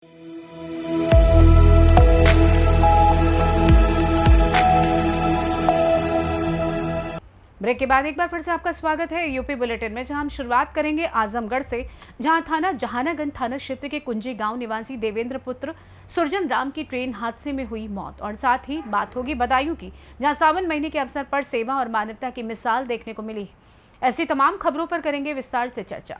Break के बाद एक बार फिर से आपका स्वागत है यूपी बुलेटिन में, जहां हम शुरुआत करेंगे आजमगढ़ से, जहां थाना जहानागंज थाना क्षेत्र के कुंजी गांव निवासी देवेंद्र पुत्र सुरजन राम की ट्रेन हादसे में हुई मौत। और साथ ही बात होगी बदायूं की, जहां सावन महीने के अवसर पर सेवा और मानवता की मिसाल देखने को मिली। ऐसी तमाम खबरों पर करेंगे विस्तार से चर्चा।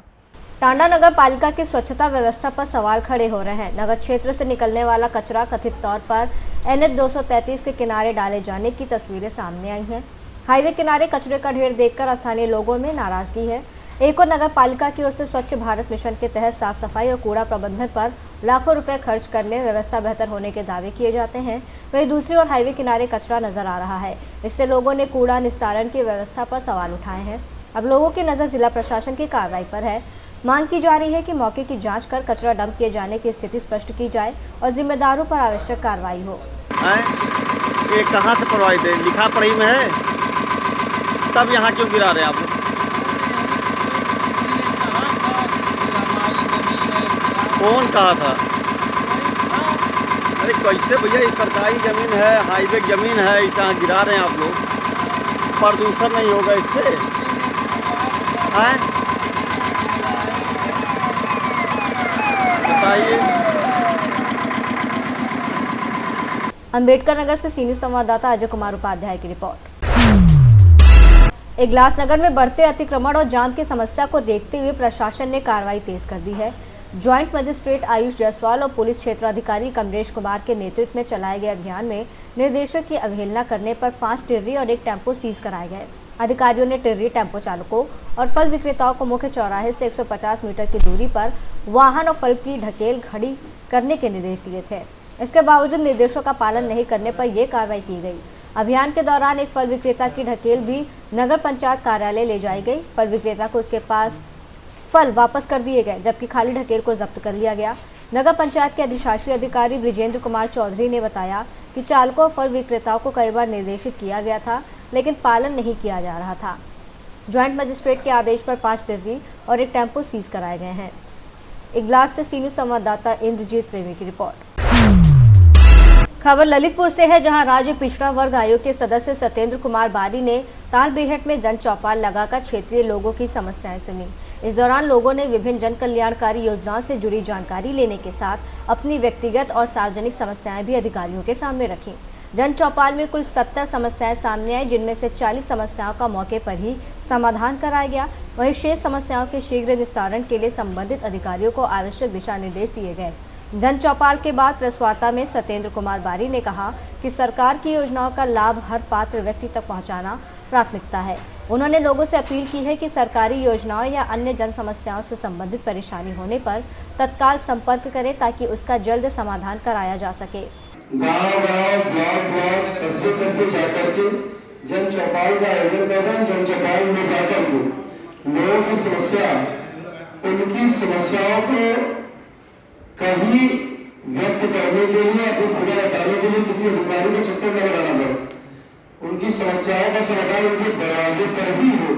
टांडा नगर पालिका की स्वच्छता व्यवस्था पर सवाल खड़े हो रहे हैं। नगर क्षेत्र से निकलने वाला कचरा कथित तौर पर NH 233 के किनारे डाले जाने की तस्वीरें सामने आई हैं। हाईवे किनारे कचरे का ढेर देखकर स्थानीय लोगों में नाराजगी है। एक और नगर पालिका की ओर से स्वच्छ भारत मिशन के तहत साफ सफाई और कूड़ा प्रबंधन पर लाखों रुपए खर्च करने व्यवस्था बेहतर होने के दावे किए जाते हैं, वहीं दूसरी ओर हाईवे किनारे कचरा नजर आ रहा है। इससे लोगों ने कूड़ा निस्तारण की व्यवस्था पर सवाल उठाए हैं। अब लोगों की नजर जिला प्रशासन की कार्रवाई पर है। मांग की जा रही है कि मौके की जांच कर कचरा डंप किए जाने की स्थिति स्पष्ट की जाए और जिम्मेदारों पर आवश्यक कार्रवाई हो। ये कहाँ से करवाई थे? लिखा पढ़ी में है, तब यहाँ क्यों गिरा रहे आप लोग? कौन कहा था? अरे कैसे भैया, ये सरकारी जमीन है, हाईवे जमीन है, इस यहाँ गिरा रहे हैं आप लोग। प्रदूषण नहीं होगा इससे? बताइए। अंबेडकर नगर से सीनियर संवाददाता अजय कुमार उपाध्याय की रिपोर्ट। इगलास नगर में बढ़ते अतिक्रमण और जाम की समस्या को देखते हुए प्रशासन ने कार्रवाई तेज कर दी है। ज्वाइंट मजिस्ट्रेट आयुष जायसवाल और पुलिस क्षेत्राधिकारी कमलेश कुमार के नेतृत्व में चलाए गए अभियान में निर्देशों की अवहेलना करने पर 5 टिर्री और 1 टेम्पो सीज कराए गए। अधिकारियों ने टिर्री टेम्पो चालकों और फल विक्रेताओं को मुख्य चौराहे से 150 मीटर की दूरी पर वाहन और फल की ढकेल खड़ी करने के निर्देश दिए थे। इसके बावजूद निर्देशों का पालन नहीं करने पर यह कार्रवाई की गई। अभियान के दौरान एक फल विक्रेता की ढकेल भी नगर पंचायत कार्यालय ले जाई गई। फल विक्रेता को उसके पास फल वापस कर दिए गए, जबकि खाली ढकेल को जब्त कर लिया गया। नगर पंचायत के अधिशासी अधिकारी ब्रिजेंद्र कुमार चौधरी ने बताया कि चालकों और फल विक्रेताओं को कई बार निर्देशित किया गया था, लेकिन पालन नहीं किया जा रहा था। ज्वाइंट मजिस्ट्रेट के आदेश पर 5 टिर्री और 1 टेम्पो सीज कराए गए हैं। इगलास से सीनियर संवाददाता इंद्रजीत प्रेमी की रिपोर्ट। खबर ललितपुर से है, जहां राज्य पिछड़ा वर्ग आयोग के सदस्य सत्येंद्र कुमार बारी ने तालबेहट में जन चौपाल लगाकर क्षेत्रीय लोगों की समस्याएं सुनी। इस दौरान लोगों ने विभिन्न जन कल्याणकारी योजनाओं से जुड़ी जानकारी लेने के साथ अपनी व्यक्तिगत और सार्वजनिक समस्याएं भी अधिकारियों के सामने रखी। जन चौपाल में कुल 70 समस्याएं सामने आई, जिनमें से 40 समस्याओं का मौके पर ही समाधान कराया गया। वहीं शेष समस्याओं के शीघ्र निस्तारण के लिए संबंधित अधिकारियों को आवश्यक दिशा निर्देश दिए गए। जन चौपाल के बाद प्रेस वार्ता में सत्येंद्र कुमार बारी ने कहा कि सरकार की योजनाओं का लाभ हर पात्र व्यक्ति तक पहुंचाना प्राथमिकता है। उन्होंने लोगों से अपील की है कि सरकारी योजनाओं या अन्य जन समस्याओं से संबंधित परेशानी होने पर तत्काल संपर्क करें, ताकि उसका जल्द समाधान कराया जा सके। गाँव-गाँव, ब्लॉक-ब्लॉक, कस्बे-कस्बे जाकर के जन चौपाल का आयोजन करना, जन चौपाल में जाकर के लोगों की समस्या, उनकी समस्याओं को कहीं व्यक्त करने के लिए, अपनी खुदा बताने के लिए किसी अधिकारी को चक्कर न लगाना पड़े। उनकी समस्याओं का समाधान उनके दरवाजे पर ही हो,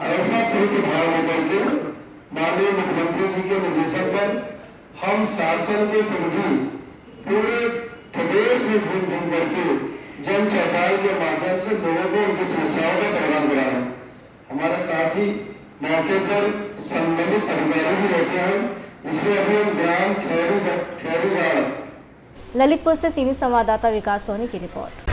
ऐसा प्रतिभाव होकर के माननीय मुख्यमंत्री जी के निर्देशन पर हम शासन के प्रतिनिधि पूरे प्रदेश में घूम करके जन चौपाल के माध्यम से लोगों को उनकी समस्याओं का समाधान करा रहे हैं। हमारे साथ ही मौके पर संबंधित अधिकारी भी रहते हैं, जिसमें अभी ग्राम खैरीगाड़। ललितपुर से सीनियर संवाददाता विकास सोनी की रिपोर्ट।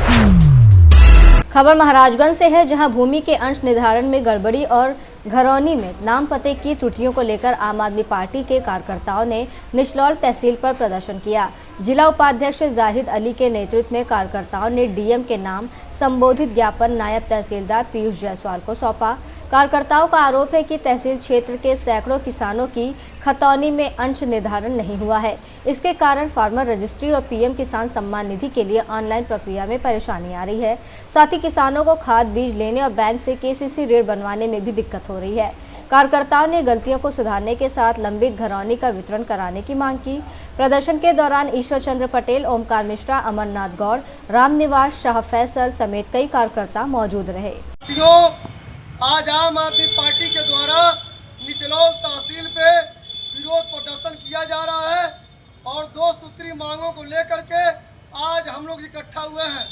खबर महाराजगंज से है, जहां भूमि के अंश निर्धारण में गड़बड़ी और घरौनी में नाम पते की त्रुटियों को लेकर आम आदमी पार्टी के कार्यकर्ताओं ने निचलौल तहसील पर प्रदर्शन किया। जिला उपाध्यक्ष जाहिद अली के नेतृत्व में कार्यकर्ताओं ने डीएम के नाम संबोधित ज्ञापन नायब तहसीलदार पीयूष जायसवाल को सौंपा। कार्यकर्ताओं का आरोप है कि तहसील क्षेत्र के सैकड़ों किसानों की खतौनी में अंश निर्धारण नहीं हुआ है। इसके कारण फार्मर रजिस्ट्री और पीएम किसान सम्मान निधि के लिए ऑनलाइन प्रक्रिया में परेशानी आ रही है। साथ ही किसानों को खाद बीज लेने और बैंक से केसीसी ऋण बनवाने में भी दिक्कत हो रही है। कार्यकर्ताओं ने गलतियों को सुधारने के साथ लंबित घरौनी का वितरण कराने की मांग की। प्रदर्शन के दौरान ईश्वर चंद्र पटेल, ओमकार मिश्रा, अमरनाथ गौड़, रामनिवास, शाह फैसल समेत कई कार्यकर्ता मौजूद रहे। आज आम आदमी पार्टी के द्वारा निचलौल तहसील पे विरोध प्रदर्शन किया जा रहा है। और 2 सूत्री मांगों को लेकर के आज हम लोग इकट्ठा हुए हैं।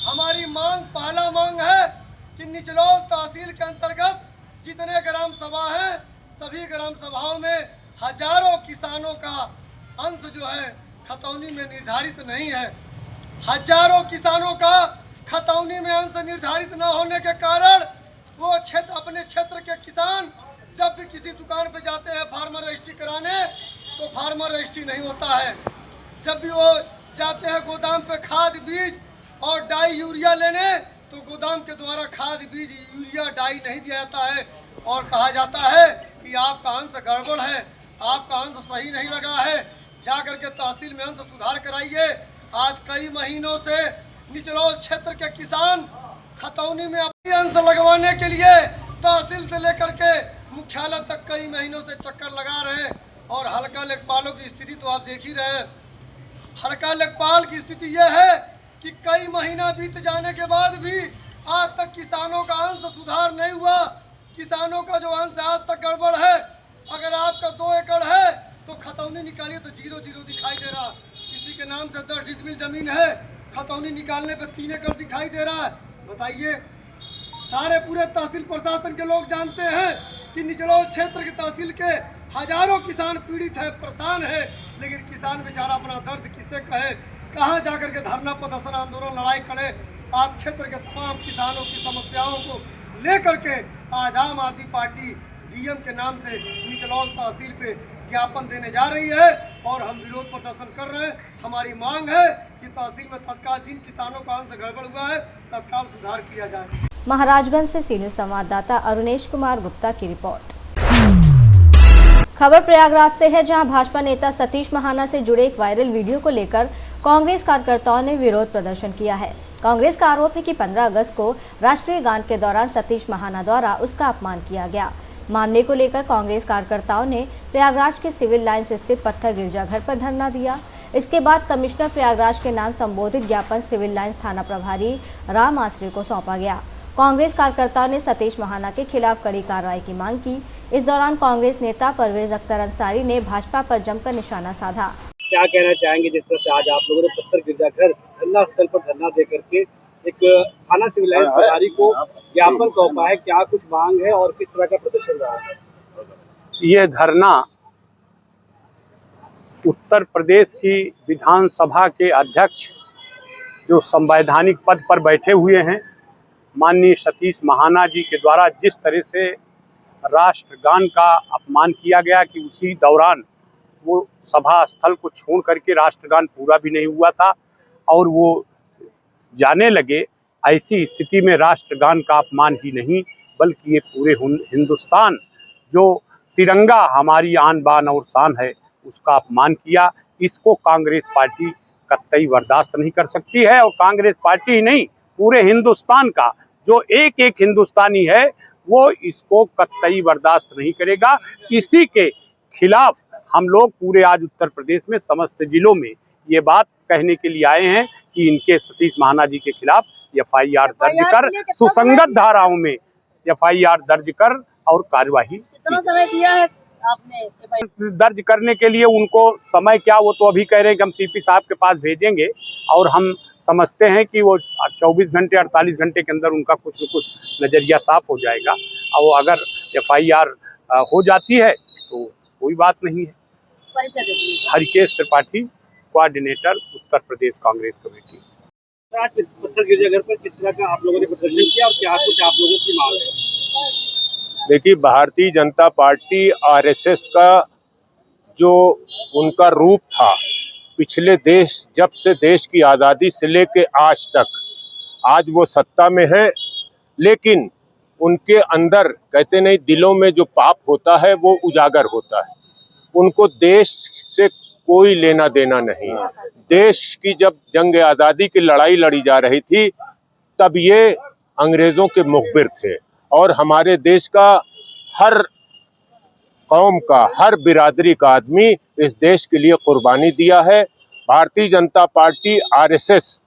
हमारी मांग, पहला मांग है कि निचलौल तहसील के अंतर्गत जितने ग्राम सभा हैं, सभी ग्राम सभाओं में हजारों किसानों का अंश जो है खतौनी में निर्धारित नहीं है। हजारों किसानों का खतौनी में अंश निर्धारित न होने के कारण वो क्षेत्र, अपने क्षेत्र के किसान जब भी किसी दुकान पे जाते हैं फार्मर रजिस्ट्री कराने, तो फार्मर रजिस्ट्री नहीं होता है। जब भी वो जाते हैं गोदाम पे खाद, बीज और डाई, यूरिया लेने, तो गोदाम के द्वारा खाद, बीज, यूरिया, डाई नहीं दिया जाता है और कहा जाता है कि आपका अंश गड़बड़ है, आपका अंश सही नहीं लगा है, जा करके तहसील में अंश सुधार कराइए। आज कई महीनों से निचलौल क्षेत्र के किसान खतौनी में अपनी अंश लगवाने के लिए तहसील से लेकर के मुख्यालय तक कई महीनों से चक्कर लगा रहे हैं। और हल्का लेखपालों की स्थिति तो आप देख ही रहे हैं। हल्का लेखपाल की स्थिति यह है कि कई महीना बीत जाने के बाद भी आज तक किसानों का अंश सुधार नहीं हुआ। किसानों का जो अंश आज तक गड़बड़ है। अगर आपका 2 एकड़ है तो खतौनी निकालिए तो 0-0 दिखाई दे रहा। किसी के नाम से 10 डिसमिल जमीन है, खतौनी निकालने पे 3 एकड़ दिखाई दे रहा है। बताइए, सारे पूरे तहसील प्रशासन के लोग जानते हैं कि निचलौल क्षेत्र के तहसील के हजारों किसान पीड़ित है, परेशान है, लेकिन किसान बेचारा अपना दर्द किससे कहे, कहाँ जाकर के धरना, प्रदर्शन, आंदोलन, लड़ाई करे। आप क्षेत्र के तमाम किसानों की समस्याओं को लेकर के आज आम आदमी पार्टी डीएम के नाम से निचलौल तहसील पे ज्ञापन देने जा रही है और हम विरोध प्रदर्शन कर रहे हैं। हमारी मांग है कि तहसील में तत्काल जिन किसानों का अंश गड़बड़ हुआ है तत्काल सुधार किया जाए। महाराजगंज से सीनियर संवाददाता अरुणेश कुमार गुप्ता की रिपोर्ट। खबर प्रयागराज से है, जहां भाजपा नेता सतीश महाना से जुड़े एक वायरल वीडियो को लेकर कांग्रेस कार्यकर्ताओं ने विरोध प्रदर्शन किया है। कांग्रेस का आरोप है कि 15 अगस्त को राष्ट्रीय गान के दौरान सतीश महाना द्वारा उसका अपमान किया गया। मामले को लेकर कांग्रेस कार्यकर्ताओं ने प्रयागराज के सिविल लाइंस स्थित पत्थर गिरजाघर पर धरना दिया। इसके बाद कमिश्नर प्रयागराज के नाम संबोधित ज्ञापन सिविल लाइंस थाना प्रभारी राम आश्रय को सौंपा गया। कांग्रेस कार्यकर्ताओं ने सतीश महाना के खिलाफ कड़ी कार्रवाई की मांग की। इस दौरान कांग्रेस नेता परवेज अख्तर अंसारी ने भाजपा पर जमकर निशाना साधा। क्या कहना चाहेंगे जिस तरह से आज आप लोगों ने पत्थर गिरजाघर धरना स्थल पर धरना दे करके एक थाना सिविल लाइंस प्रभारी को ज्ञापन सौंपा है, क्या कुछ मांग है और किस तरह का प्रदर्शन रहा है? ये धरना उत्तर प्रदेश की विधानसभा के अध्यक्ष जो संवैधानिक पद पर बैठे हुए हैं माननीय सतीश महाना जी के द्वारा जिस तरह से राष्ट्रगान का अपमान किया गया कि उसी दौरान वो सभा स्थल को छोड़ करके राष्ट्रगान पूरा भी नहीं हुआ था और वो जाने लगे। ऐसी स्थिति में राष्ट्रगान का अपमान ही नहीं बल्कि ये पूरे हिंदुस्तान जो तिरंगा हमारी आन बान और शान है उसका अपमान किया। इसको कांग्रेस पार्टी कतई बर्दाश्त नहीं कर सकती है और कांग्रेस पार्टी ही नहीं पूरे हिंदुस्तान का जो एक एक हिंदुस्तानी है वो इसको कतई बर्दाश्त नहीं करेगा। इसी के खिलाफ हम लोग पूरे आज उत्तर प्रदेश में समस्त जिलों में ये बात कहने के लिए आए हैं कि इनके सतीश महाना जी के खिलाफ एफआईआर दर्ज कर सुसंगत धाराओं में एफआईआर दर्ज कर और कार्यवाही कितना समय दिया है आपने दर्ज करने के लिए। उनको समय क्या वो तो अभी कह रहे हैं कि हम सीपी साहब के पास भेजेंगे और हम समझते हैं कि वो 24 घंटे 48 घंटे के अंदर उनका कुछ न कुछ नज़रिया साफ हो जाएगा और अगर एफआईआर हो जाती है तो कोई बात नहीं है। Harikesh Tripathi, coordinator Uttar Pradesh Congress committee. आज पत्थर गिरजाघर पर किस तरह का आप लोगों ने प्रदर्शन किया और क्या कुछ आप लोगों की मांग है? देखिए, भारतीय जनता पार्टी आरएसएस का जो उनका रूप था पिछले जब से देश की आज़ादी से लेके आज तक, आज वो सत्ता में है लेकिन उनके अंदर कहते नहीं दिलों में जो पाप होता है वो उजागर होता है। उनको देश से कोई लेना देना नहीं। देश की जब जंग आज़ादी की लड़ाई लड़ी जा रही थी तब ये अंग्रेज़ों के मुखबिर थे और हमारे देश का हर कौम का, हर बिरादरी का आदमी इस देश के लिए कुर्बानी दिया है। भारतीय जनता पार्टी आरएसएस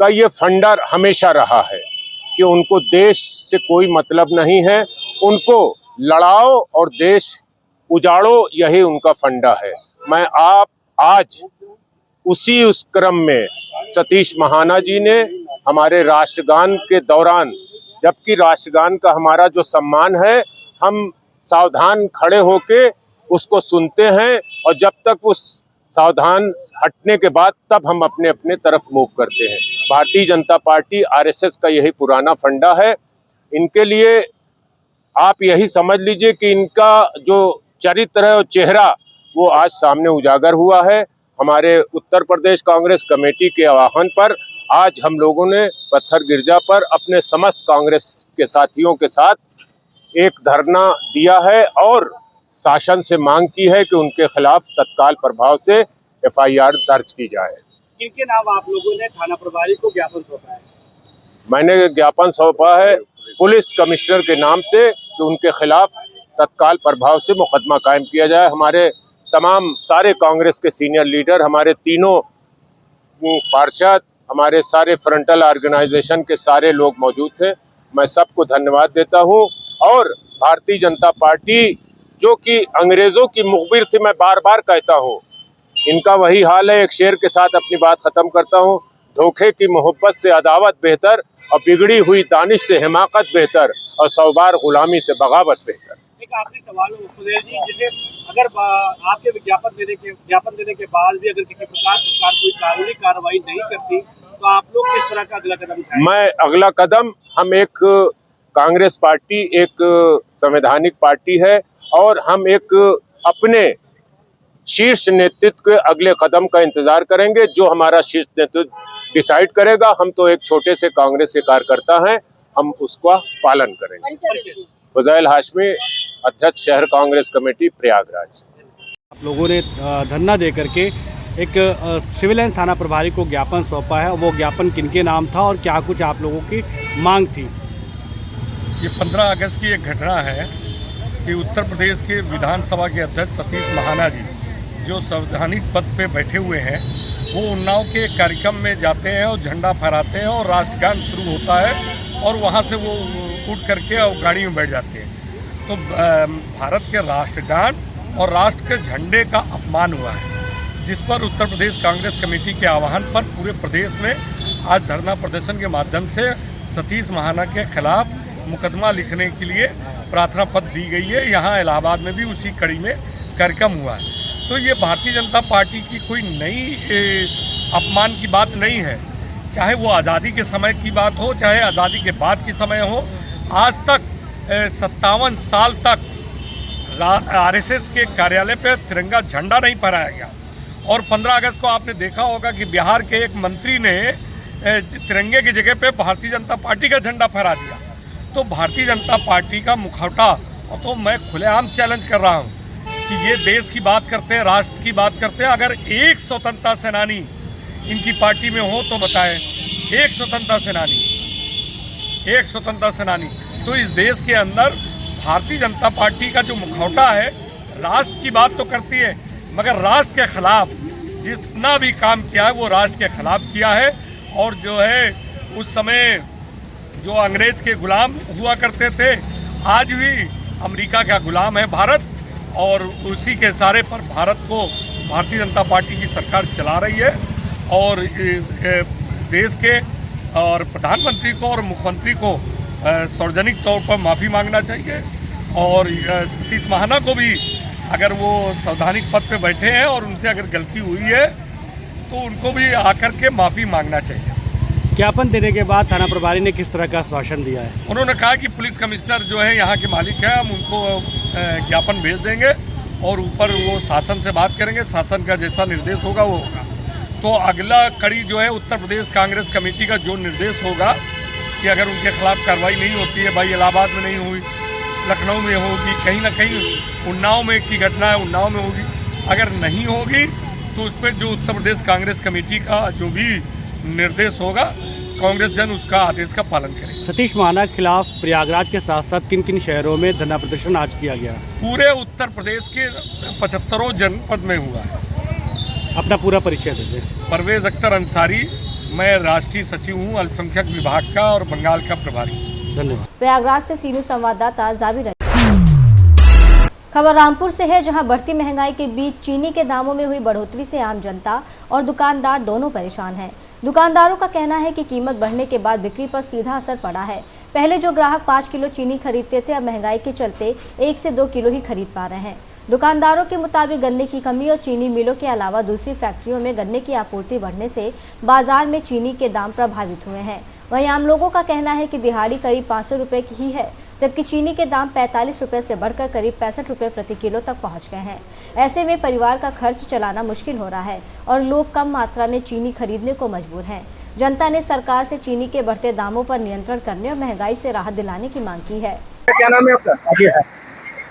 का ये फंडा हमेशा रहा है कि उनको देश से कोई मतलब नहीं है, उनको लड़ाओ और देश उजाड़ो, यही उनका फंडा है। मैं आज उस क्रम में सतीश महाना जी ने हमारे राष्ट्रगान के दौरान, जबकि राष्ट्रगान का हमारा जो सम्मान है, हम सावधान खड़े होके उसको सुनते हैं और जब तक उस सावधान हटने के बाद तब हम अपने अपने तरफ मूव करते हैं। भारतीय जनता पार्टी आरएसएस का यही पुराना फंडा है। इनके लिए आप यही समझ लीजिए कि इनका जो चरित्र है और चेहरा वो आज सामने उजागर हुआ है। हमारे उत्तर प्रदेश कांग्रेस कमेटी के आह्वान पर आज हम लोगों ने पत्थर गिरजा पर अपने समस्त कांग्रेस के साथियों के साथ एक धरना दिया है और शासन से मांग की है कि उनके खिलाफ तत्काल प्रभाव से एफआईआर दर्ज की जाए। किनके नाम आप लोगों ने थाना प्रभारी को ज्ञापन सौंपा है? मैंने ज्ञापन सौंपा है पुलिस कमिश्नर के नाम से कि उनके खिलाफ तत्काल प्रभाव से मुकदमा कायम किया जाए। हमारे तमाम सारे कांग्रेस के सीनियर लीडर, हमारे तीनों पार्षद, हमारे सारे फ्रंटल ऑर्गेनाइजेशन के सारे लोग मौजूद थे। मैं सबको धन्यवाद देता हूं और भारतीय जनता पार्टी जो कि अंग्रेजों की मुखबिर थी, मैं बार बार कहता हूं, इनका वही हाल है। एक शेर के साथ अपनी बात खत्म करता हूं, धोखे की मोहब्बत से अदावत बेहतर और बिगड़ी हुई दानिश से हिमाकत बेहतर और 100 बार गुलामी से बगावत बेहतर। एक आखिरी सवाल है सुधीर जी, जैसे अगर आपके ज्ञापन देने के बाद भी अगर किसी प्रकार सरकार कोई कानूनी कार्रवाई नहीं करती तो आप लोग किस तरह का अगला कदम उठाएंगे? मैं अगला कदम, हम एक कांग्रेस पार्टी एक संवैधानिक पार्टी है और हम एक अपने शीर्ष नेतृत्व के अगले कदम का इंतजार करेंगे। जो हमारा शीर्ष नेतृत्व डिसाइड करेगा, हम तो एक छोटे से कांग्रेस के कार्यकर्ता हैं, हम उसका पालन करेंगे। फुज़ैल हाशमी, अध्यक्ष शहर कांग्रेस कमेटी प्रयागराज। आप लोगों ने धरना दे करके एक सिविल लाइन थाना प्रभारी को ज्ञापन सौंपा है, वो ज्ञापन किनके नाम था और क्या कुछ आप लोगों की मांग थी? ये 15 अगस्त की एक घटना है कि उत्तर प्रदेश के विधानसभा के अध्यक्ष सतीश महाना जी जो संवैधानिक पद पे बैठे हुए हैं, वो उन्नाव के कार्यक्रम में जाते हैं और झंडा फहराते हैं और राष्ट्रगान शुरू होता है और वहाँ से वो उठ करके और गाड़ी में बैठ जाते हैं। तो भारत के राष्ट्रगान और राष्ट्र के झंडे का अपमान हुआ है, जिस पर उत्तर प्रदेश कांग्रेस कमेटी के आह्वान पर पूरे प्रदेश में आज धरना प्रदर्शन के माध्यम से सतीश महाना के खिलाफ मुकदमा लिखने के लिए प्रार्थना पत्र दी गई है। यहाँ इलाहाबाद में भी उसी कड़ी में कार्यक्रम हुआ है। तो ये भारतीय जनता पार्टी की कोई नई अपमान की बात नहीं है, चाहे वो आज़ादी के समय की बात हो, चाहे आज़ादी के बाद की समय हो। आज तक 57 साल तक आरएसएस के कार्यालय पे तिरंगा झंडा नहीं फहराया गया और 15 अगस्त को आपने देखा होगा कि बिहार के एक मंत्री ने तिरंगे की जगह पे भारतीय जनता पार्टी का झंडा फहरा दिया। तो भारतीय जनता पार्टी का मुखौटा, तो मैं खुलेआम चैलेंज कर रहा हूँ कि ये देश की बात करते हैं, राष्ट्र की बात करते हैं। अगर एक स्वतंत्रता सेनानी इनकी पार्टी में हो तो बताएं, एक स्वतंत्रता सेनानी। तो इस देश के अंदर भारतीय जनता पार्टी का जो मुखौटा है, राष्ट्र की बात तो करती है, मगर राष्ट्र के खिलाफ जितना भी काम किया है वो राष्ट्र के खिलाफ किया है। और जो है उस समय जो अंग्रेज के गुलाम हुआ करते थे, आज भी अमेरिका का गुलाम है भारत और उसी के सारे पर भारत को भारतीय जनता पार्टी की सरकार चला रही है। और इस देश के और प्रधानमंत्री को और मुख्यमंत्री को सार्वजनिक तौर पर माफ़ी मांगना चाहिए और सतीश महाना को भी, अगर वो संवैधानिक पद पे बैठे हैं और उनसे अगर गलती हुई है तो उनको भी आकर के माफ़ी मांगना चाहिए। ज्ञापन देने के बाद थाना प्रभारी ने किस तरह का आश्वासन दिया है? उन्होंने कहा कि पुलिस कमिश्नर जो है यहाँ के मालिक हैं, हम उनको ज्ञापन भेज देंगे और ऊपर वो शासन से बात करेंगे, शासन का जैसा निर्देश होगा वो होगा। तो अगला कड़ी जो है उत्तर प्रदेश कांग्रेस कमेटी का जो निर्देश होगा कि अगर उनके खिलाफ कार्रवाई नहीं होती है, भाई इलाहाबाद में नहीं हुई, लखनऊ में होगी, कहीं ना कहीं उन्नाव में की घटना है उन्नाव में होगी, अगर नहीं होगी तो उस पर जो उत्तर प्रदेश कांग्रेस कमेटी का जो भी निर्देश होगा, कांग्रेस जन उसका आदेश का पालन करेगी। सतीश महाना के खिलाफ प्रयागराज के साथ साथ किन किन शहरों में धरना प्रदर्शन आज किया गया? पूरे उत्तर प्रदेश के 75 जनपद में हुआ है। अपना पूरा परिचय दे दें। परवेज अख्तर अंसारी, मैं राष्ट्रीय सचिव हूँ अल्पसंख्यक विभाग का और बंगाल का प्रभारी। धन्यवाद। प्रयागराज से सीनियर संवाददाता जाविर। खबर रामपुर से है, जहां बढ़ती महंगाई के बीच चीनी के दामों में हुई बढ़ोतरी से आम जनता और दुकानदार दोनों परेशान हैं। दुकानदारों का कहना है कि कीमत बढ़ने के बाद बिक्री पर सीधा असर पड़ा है। पहले जो ग्राहक 5 किलो चीनी खरीदते थे, अब महंगाई के चलते 1 से 2 किलो ही खरीद पा रहे हैं। दुकानदारों के मुताबिक गन्ने की कमी और चीनी मिलों के अलावा दूसरी फैक्ट्रियों में गन्ने की आपूर्ति बढ़ने से बाजार में चीनी के दाम प्रभावित हुए हैं। वहीं आम लोगों का कहना है कि दिहाड़ी करीब 500 रुपए की ही है, जबकि चीनी के दाम 45 रुपए से बढ़कर करीब 65 रुपए प्रति किलो तक पहुंच गए हैं। ऐसे में परिवार का खर्च चलाना मुश्किल हो रहा है और लोग कम मात्रा में चीनी खरीदने को मजबूर हैं। जनता ने सरकार से चीनी के बढ़ते दामों पर नियंत्रण करने और महंगाई से राहत दिलाने की मांग की है। क्या नाम है आपका? जी सर।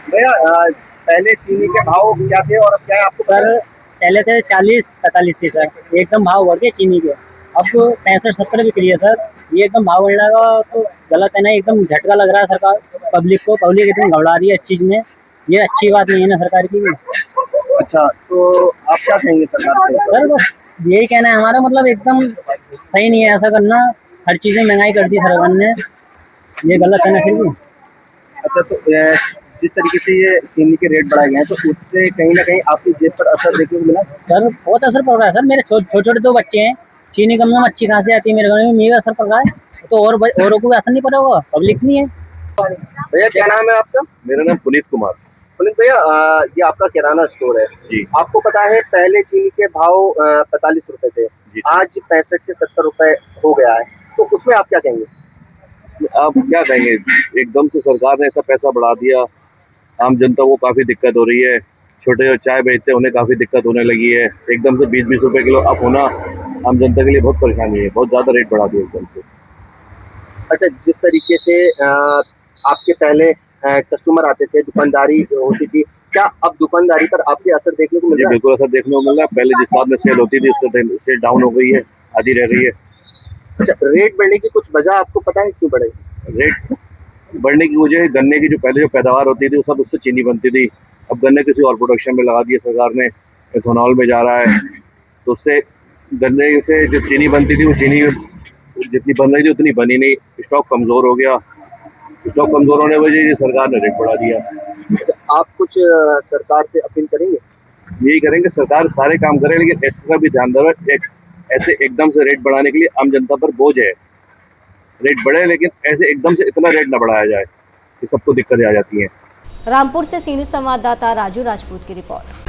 भैया पहले चीनी के भाव क्या थे और अब क्या है आपको? सर पहले थे 40-45 थे सर, एकदम भाव बढ़ गए चीनी के। अब तो 65-70 बिक रही है सर। ये एकदम भाव बढ़ जाएगा तो गलत है ना, एकदम झटका लग रहा है सरकार पब्लिक को। पब्लिक एकदम घबरा रही है इस चीज़ में, ये अच्छी बात नहीं है ना सरकार की भी। अच्छा, तो आप क्या कहेंगे सरकार से? सर बस यही कहना है हमारा, मतलब एकदम सही नहीं है ऐसा करना। हर चीज़ें महंगाई कर दी सरकार ने, ये गलत है ना फिर भी। अच्छा, तो जिस तरीके से ये चीनी के रेट बढ़ाए गए हैं, तो उससे कहीं ना कहीं आपकी जेब पर असर देखने को मिला? सर बहुत असर पड़ रहा है सर। मेरे छोटे छोटे 2 बच्चे हैं, चीनी कम में अच्छी खासी आती है मेरे घर में, मेरा असर पड़ रहा है, तो औरों को भी असर नहीं पड़ा होगा, पब्लिक नहीं है। भैया क्या नाम है आपका? मेरा नाम पुनीत कुमार। पुनीत भैया, ये आपका किराना स्टोर है जी। आपको पता है पहले चीनी के भाव 45 रुपए थे, आज 65 से 70 रुपए हो गया है, तो उसमें आप क्या कहेंगे? आप क्या कहेंगे, एकदम से सरकार ने ऐसा पैसा बढ़ा दिया, आम जनता को काफ़ी दिक्कत हो रही है। छोटे जो चाय बेचते हैं उन्हें काफ़ी दिक्कत होने लगी है। एकदम से 20-20 रुपए किलो अप होना आम जनता के लिए बहुत परेशानी है, बहुत ज़्यादा रेट बढ़ा दिया एकदम से। अच्छा, जिस तरीके से आपके पहले कस्टमर आते थे, दुकानदारी होती थी, क्या अब दुकानदारी पर आपके असर देखने को मिल रहा है? बिल्कुल असर देखने को मिल रहा है। पहले जिस हिसाब में सेल होती थी उससे सेल डाउन हो गई है, आधी रह गई है। अच्छा, रेट बढ़ने की कुछ वजह आपको पता है क्यों बढ़े? रेट बढ़ने की वजह पहले जो पैदावार होती थी वो सब उससे चीनी बनती थी, अब गन्ने किसी और प्रोडक्शन में लगा दिया सरकार ने, एथेनॉल में जा रहा है, तो उससे गन्ने से जो चीनी बनती थी वो चीनी जितनी बन रही थी उतनी बनी नहीं, स्टॉक कमज़ोर हो गया। स्टॉक कमज़ोर होने की वजह से सरकार ने रेट बढ़ा दिया। तो आप कुछ सरकार से अपील करेंगे? यही करेंगे, सरकार सारे काम करे लेकिन इसका भी ध्यान रहे, ऐसे एकदम से रेट बढ़ाने के लिए आम जनता पर बोझ है। रेट बढ़े लेकिन ऐसे एकदम से इतना रेट न बढ़ाया जाए कि सबको दिक्कतें आ जाती हैं। रामपुर से सीनियर संवाददाता राजू राजपूत की रिपोर्ट।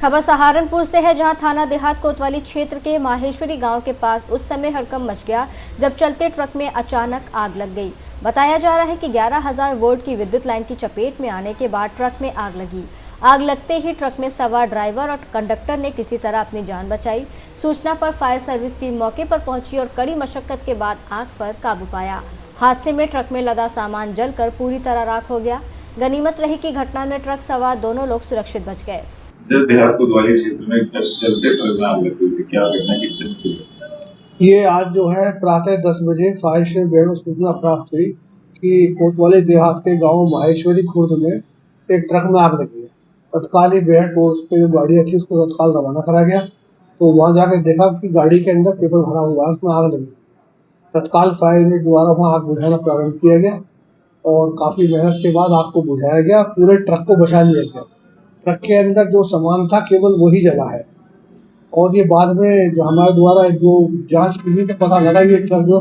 खबर सहारनपुर से है, जहां थाना देहात कोतवाली क्षेत्र के माहेश्वरी गांव के पास उस समय हड़कंप मच गया जब चलते ट्रक में अचानक आग लग गई। बताया जा रहा है कि 11,000 वोल्ट की विद्युत लाइन की चपेट में आने के बाद ट्रक में आग लगी। आग लगते ही ट्रक में सवार ड्राइवर और कंडक्टर ने किसी तरह अपनी जान बचाई। सूचना पर फायर सर्विस टीम मौके पर पहुंची और कड़ी मशक्कत के बाद आग पर काबू पाया। हादसे में ट्रक में लदा सामान जलकर पूरी तरह राख हो गया। गनीमत रही कि घटना में ट्रक सवार दोनों लोग सुरक्षित बच गए। देहात कोतवाली क्षेत्र में चलते ट्रक में आग लगी थी, क्या घटना किससे? ये आज जो है प्रातः 10 बजे फायर स्टेशन बेड़ में सूचना प्राप्त हुई कि कोतवाली देहात के गांव माहेश्वरी खुर्द में एक ट्रक में आग लगी है। तत्काल ही बेहट को उस पर जो गाड़ी थी उसको तत्काल रवाना करा गया, तो वहाँ जाकर देखा कि गाड़ी के अंदर पेपर भरा हुआ है, उसमें आग लगी। तत्काल फायर यूनिट द्वारा वहाँ आग बुझाना प्रारंभ किया गया और काफ़ी मेहनत के बाद आग को बुझाया गया। पूरे ट्रक को बचा लिया गया। ट्रक के अंदर जो सामान था केवल वही जला है और ये बाद में जो हमारे द्वारा जो जांच की तो पता लगा ये ट्रक जो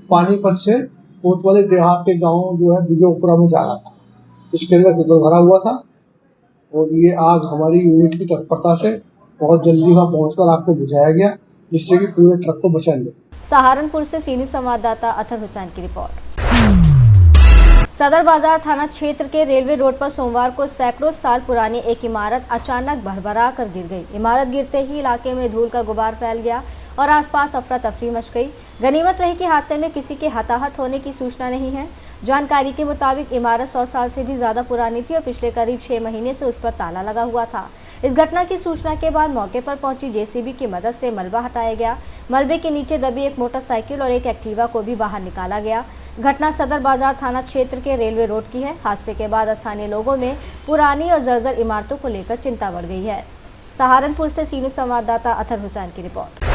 पानीपत से कोतवाली देहात के गांव जो है बिजोपुरा में जा रहा था, इसके अंदर पेपर भरा हुआ था और ये आग हमारी यूनिट की तत्परता से बहुत जल्दी वहाँ पहुँचकर आग को बुझाया गया, जिससे कि पूरे ट्रक को बचा लिया। सहारनपुर से सीनियर संवाददाता अथर हुसैन की रिपोर्ट। सदर बाजार थाना क्षेत्र के रेलवे रोड पर सोमवार को सैकड़ों साल पुरानी एक इमारत अचानक भरभरा कर गिर गई। इमारत गिरते ही इलाके में धूल का गुबार फैल गया और आसपास अफरा तफरी मच गई। गनीमत रही कि हादसे में किसी के हताहत होने की सूचना नहीं है। जानकारी के मुताबिक इमारत 100 साल से भी ज्यादा पुरानी थी और पिछले करीब 6 महीने से उस पर ताला लगा हुआ था। इस घटना की सूचना के बाद मौके पर पहुंची जेसीबी की मदद से मलबा हटाया गया। मलबे के नीचे दबी एक मोटरसाइकिल और एक एक्टिवा को भी बाहर निकाला गया। घटना सदर बाजार थाना क्षेत्र के रेलवे रोड की है। हादसे के बाद स्थानीय लोगों में पुरानी और जर्जर इमारतों को लेकर चिंता बढ़ गई है। सहारनपुर से सीनियर संवाददाता अथर हुसैन की रिपोर्ट।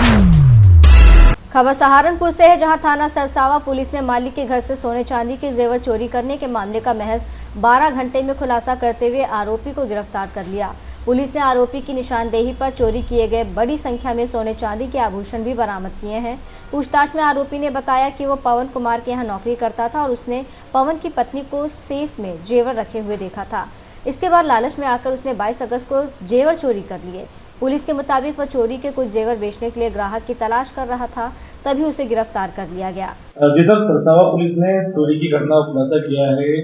खबर सहारनपुर से है, जहां थाना सरसावा पुलिस ने मालिक के घर से सोने चांदी के जेवर चोरी करने के मामले का महज 12 घंटे में खुलासा करते हुए आरोपी को गिरफ्तार कर लिया। पुलिस ने आरोपी की निशानदेही पर चोरी किए गए बड़ी संख्या में सोने चांदी के आभूषण भी बरामद किए हैं। पूछताछ में आरोपी ने बताया कि वो पवन कुमार के यहाँ नौकरी करता था और उसने पवन की पत्नी को सेफ में जेवर रखे हुए देखा था। इसके बाद लालच में आकर उसने 22 अगस्त को जेवर चोरी कर लिए। पुलिस के मुताबिक वह चोरी के कुछ जेवर बेचने के लिए ग्राहक की तलाश कर रहा था, तभी उसे गिरफ्तार कर लिया गया। जी सर, सरसावा पुलिस ने चोरी की घटना को खुलासा किया है।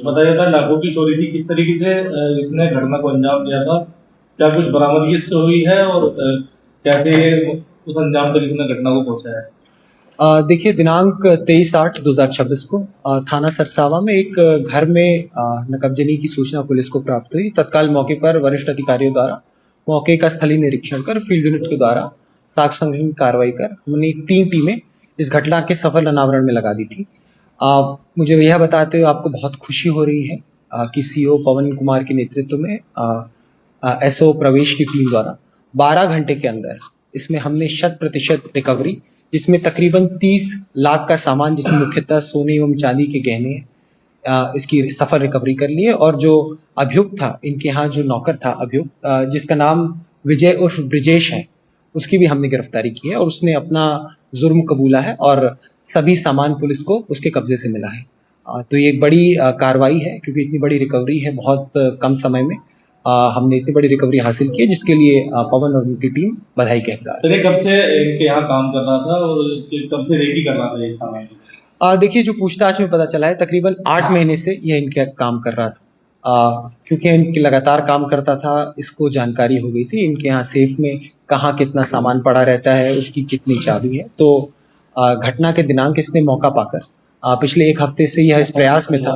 बताया था लाखों की चोरी थी, किस तरीके से इसने घटना को अंजाम दिया था, क्या कुछ बरामदगी इससे हुई है और कैसे उस अंजाम तक इसने घटना को पहुंचाया है? देखिए, दिनांक 23/8/2026 को थाना सरसावा में एक घर में नकबजनी की सूचना पुलिस को प्राप्त हुई। तत्काल मौके पर वरिष्ठ अधिकारियों द्वारा मौके का स्थलीय निरीक्षण कर फील्ड यूनिट के द्वारा साक्ष्य संग्रह की कार्रवाई कर हमने 3 टीमें इस घटना के सफल अनावरण में लगा दी थी। मुझे यह बताते हुए आपको बहुत खुशी हो रही है कि सीओ पवन कुमार के नेतृत्व में एसओ प्रवेश की टीम द्वारा 12 घंटे के अंदर इसमें हमने 100% रिकवरी, जिसमें तकरीबन 30 लाख का सामान, जिसमें मुख्यतः सोने एवं चांदी के गहने, इसकी सफल रिकवरी कर ली है। और जो अभियुक्त था, इनके यहाँ जो नौकर था अभियुक्त, जिसका नाम विजय उर्फ ब्रिजेश है, उसकी भी हमने गिरफ्तारी की है और उसने अपना जुर्म कबूला है और सभी सामान पुलिस को उसके कब्जे से मिला है। तो ये एक बड़ी कार्रवाई है, क्योंकि इतनी बड़ी रिकवरी है, बहुत कम समय में हमने इतनी बड़ी रिकवरी हासिल की है, जिसके लिए पवन और उनकी टीम बधाई के हकदार है। कब से इनके यहाँ काम कर रहा था और कब से रेकी कर रहा था ये सामान? देखिए, जो पूछताछ में पता चला है, तकरीबन 8 महीने से यह इनके काम कर रहा था। क्योंकि इनके लगातार काम करता था, इसको जानकारी हो गई थी इनके यहाँ सेफ में कहाँ कितना सामान पड़ा रहता है, उसकी कितनी चाबी है। तो घटना के दिनांक इसने मौका पाकर पिछले 1 हफ्ते से यह इस प्रयास में था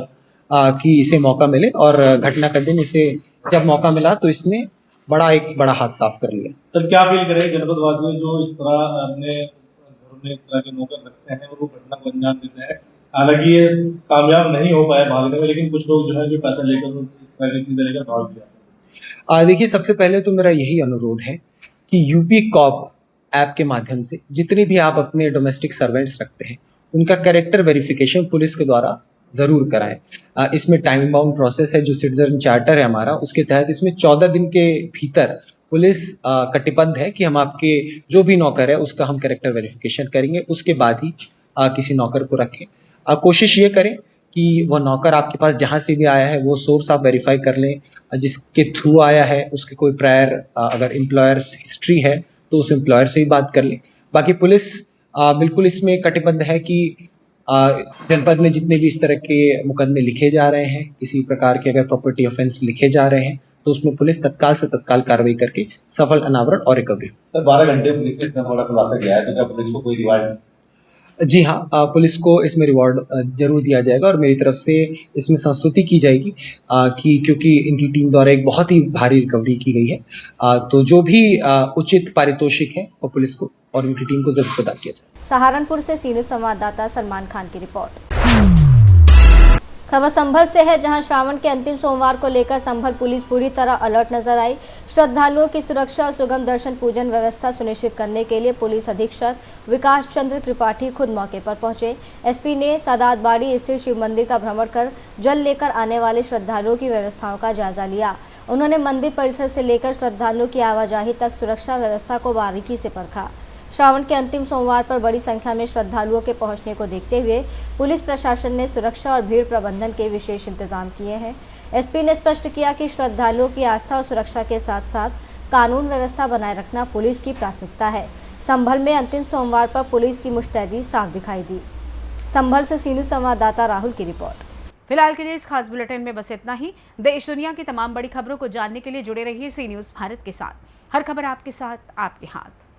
कि इसे मौका मिले, और घटना का दिन इसे जब मौका मिला तो इसने एक बड़ा हाथ साफ कर लिया। तब क्या फील करें जनपद वासियों जो इस तरह अपने घरों में इस तरह के नौकर रखते हैं और वो घटना को अंजाम देते हैं? हालांकि ये कामयाब नहीं हो पाए भागने में, लेकिन कुछ लोग जो है जो पैसा लेकर इस तरह की चीजें लेकर भाग गया। देखिए, सबसे पहले तो मेरा यही अनुरोध है कि यूपी कॉप ऐप के माध्यम से जितने भी आप अपने डोमेस्टिक सर्वेंट्स रखते हैं, उनका कैरेक्टर वेरिफिकेशन पुलिस के द्वारा जरूर कराएं। इसमें टाइम बाउंड प्रोसेस है, जो सिटीजन चार्टर है हमारा, उसके तहत इसमें 14 दिन के भीतर पुलिस कटिबद्ध है कि हम आपके जो भी नौकर है उसका हम कैरेक्टर वेरिफिकेशन करेंगे, उसके बाद ही किसी नौकर को रखें। कोशिश ये करें कि वह नौकर आपके पास जहाँ से भी आया है वो सोर्स आप वेरीफाई कर लें, जिसके थ्रू आया है उसके कोई प्रायर अगर एम्प्लॉयर्स हिस्ट्री है तो उस एम्प्लॉयर से ही बात कर लें। बाकी पुलिस बिल्कुल इसमें कटिबद्ध है कि जनपद में जितने भी इस तरह के मुकदमे लिखे जा रहे हैं, किसी प्रकार के अगर प्रॉपर्टी ऑफेंस लिखे जा रहे हैं, तो उसमें पुलिस तत्काल से तत्काल कार्रवाई करके सफल अनावरण और रिकवरी। सर, 12 घंटे पुलिस ने इतना बड़ा खुलासा किया है, तो क्या पुलिस को कोई रिवार्ड? जी हाँ, पुलिस को इसमें रिवॉर्ड जरूर दिया जाएगा और मेरी तरफ से इसमें संस्तुति की जाएगी कि क्योंकि इनकी टीम द्वारा एक बहुत ही भारी रिकवरी की गई है। तो जो भी उचित पारितोषिक है वो पुलिस को और इनकी टीम को जरूर प्रदान किया जाए। सहारनपुर से सीनियर संवाददाता सलमान खान की रिपोर्ट। खबर संभल से है, जहां श्रावण के अंतिम सोमवार को लेकर संभल पुलिस पूरी तरह अलर्ट नजर आई। श्रद्धालुओं की सुरक्षा और सुगम दर्शन पूजन व्यवस्था सुनिश्चित करने के लिए पुलिस अधीक्षक विकास चंद्र त्रिपाठी खुद मौके पर पहुंचे। एसपी ने सादात बाड़ी स्थित शिव मंदिर का भ्रमण कर जल लेकर आने वाले श्रद्धालुओं की व्यवस्थाओं का जायजा लिया। उन्होंने मंदिर परिसर से लेकर श्रद्धालुओं की आवाजाही तक सुरक्षा व्यवस्था को बारीकी से परखा। श्रावण के अंतिम सोमवार पर बड़ी संख्या में श्रद्धालुओं के पहुंचने को देखते हुए पुलिस प्रशासन ने सुरक्षा और भीड़ प्रबंधन के विशेष इंतजाम किए हैं। एसपी ने स्पष्ट किया कि श्रद्धालुओं की आस्था और सुरक्षा के साथ साथ कानून व्यवस्था बनाए रखना पुलिस की प्राथमिकता है। संभल में अंतिम सोमवार पर पुलिस की मुस्तैदी साफ दिखाई दी। संभल से सीनू संवाददाता राहुल की रिपोर्ट। फिलहाल के लिए इस खास बुलेटिन में बस इतना ही। देश दुनिया की तमाम बड़ी खबरों को जानने के लिए जुड़े रहिए सी न्यूज़ भारत के साथ। हर खबर आपके साथ, आपके हाथ।